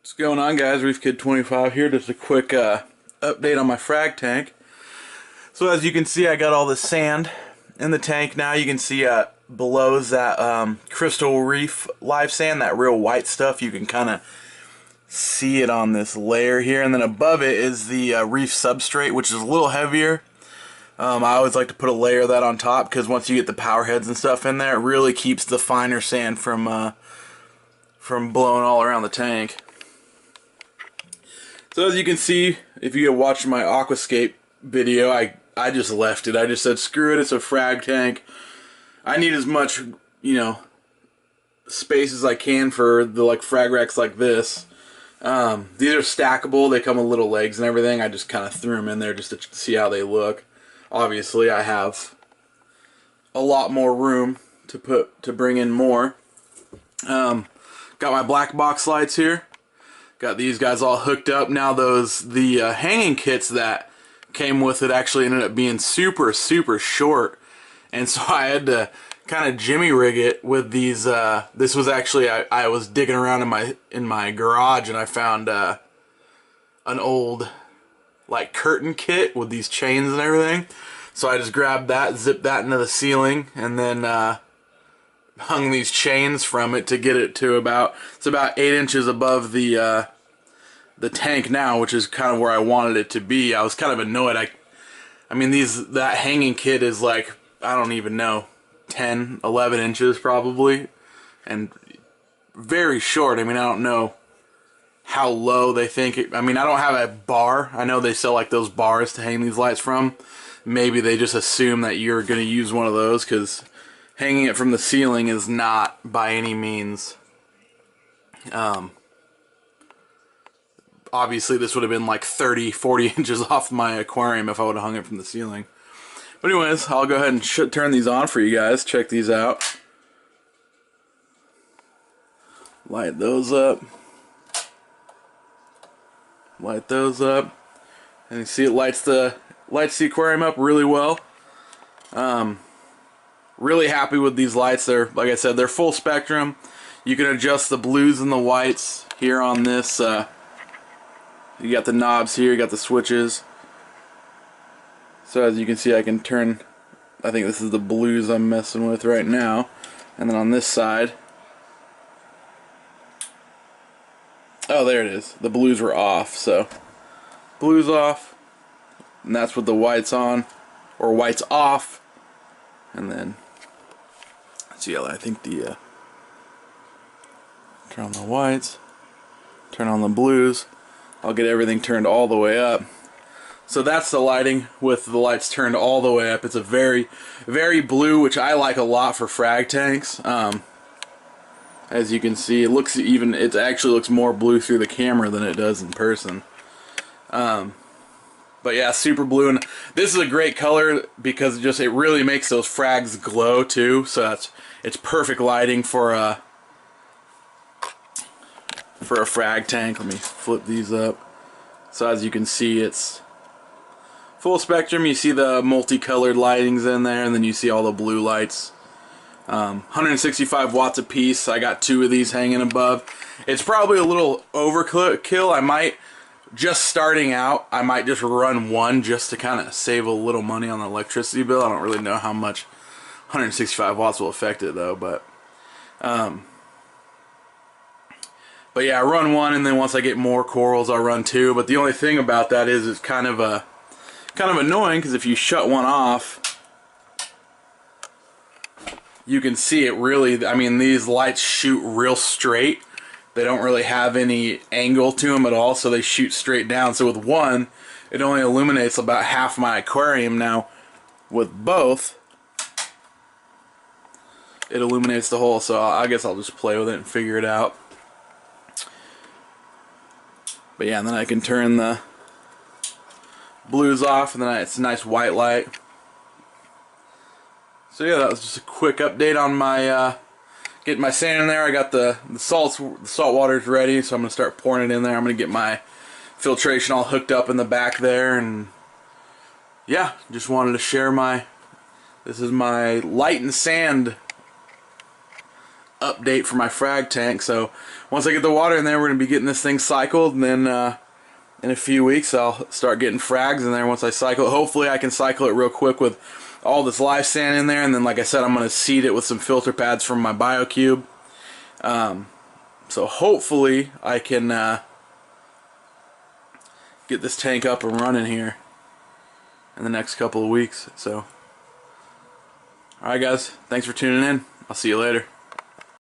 What's going on, guys? Reef Kid 25 here. Just a quick update on my frag tank. So as you can see, I got all the sand in the tank now. You can see below is that crystal reef live sand, that real white stuff. You can kind of see it on this layer here, and then above it is the reef substrate, which is a little heavier. I always like to put a layer of that on top because once you get the power heads and stuff in there, it really keeps the finer sand from blowing all around the tank. So as you can see, if you had watched my aquascape video, I just left it. I just said, screw it, it's a frag tank. I need as much, space as I can for the frag racks like this. These are stackable. They come with little legs and everything. I just kind of threw them in there just to see how they look. Obviously, I have a lot more room to bring in more. Got my black box lights here. Got these guys all hooked up. Now the hanging kits that came with it actually ended up being super short, and so I had to kind of jimmy rig it with these. This was actually I was digging around in my garage and I found an old curtain kit with these chains and everything. So I just grabbed that, zipped that into the ceiling, and then hung these chains from it to get it to about 8 inches above the tank now, which is kind of where I wanted it to be. I was kind of annoyed. I mean that hanging kit is I don't even know, 10, 11 inches probably, and very short. I mean, I don't know how low they think it, I mean, I don't have a bar. I know they sell those bars to hang these lights from. Maybe they just assume that you're going to use one of those, because hanging it from the ceiling is not by any means. Obviously this would have been 30, 40 inches off my aquarium if I would have hung it from the ceiling. But anyways, I'll go ahead and turn these on for you guys. Check these out. Light those up. Light those up. And you see it lights the aquarium up really well. Really happy with these lights. They're, like I said, they're full spectrum. You can adjust the blues and the whites here on this. You got the knobs here, you got the switches. So as you can see, I can turn, I think this is the blues I'm messing with right now. And then on this side, oh, there it is. The blues were off, so blues off, and that's with the whites on, or whites off. And then let's see, I think the turn on the whites, turn on the blues. I'll get everything turned all the way up. So that's the lighting with the lights turned all the way up. It's a very blue, which I like a lot for frag tanks. As you can see, it actually looks more blue through the camera than it does in person. But yeah, super blue, and this is a great color because it really makes those frags glow too. So it's perfect lighting for a frag tank. Let me flip these up. So as you can see, it's full spectrum. You see the multicolored lightings in there, and then you see all the blue lights. 165 watts a piece. I got 2 of these hanging above. It's probably a little overkill. I might, just starting out, I might just run one just to kind of save a little money on the electricity bill. I don't really know how much 165 watts will affect it though, but yeah, I run one, and then once I get more corals, I'll run 2. But the only thing about that is it's kind of annoying, because if you shut one off, you can see it really. I mean, these lights shoot real straight. They don't really have any angle to them at all, so they shoot straight down. So with one, it only illuminates about half my aquarium. Now, with both, it illuminates the whole. So I guess I'll just play with it and figure it out. But yeah, and then I can turn the blues off, and then it's a nice white light. So yeah, that was just a quick update on my getting my sand in there. I got the salt water's ready, so I'm gonna start pouring it in there. I'm gonna get my filtration all hooked up in the back there, and yeah, just wanted to share this is my light and sand update for my frag tank. So once I get the water in there, we're going to be getting this thing cycled, and then in a few weeks I'll start getting frags in there. Once I cycle it, hopefully I can cycle it real quick with all this live sand in there, and then like I said, I'm going to seed it with some filter pads from my BioCube. So hopefully I can get this tank up and running here in the next couple of weeks. So alright guys, thanks for tuning in. I'll see you later.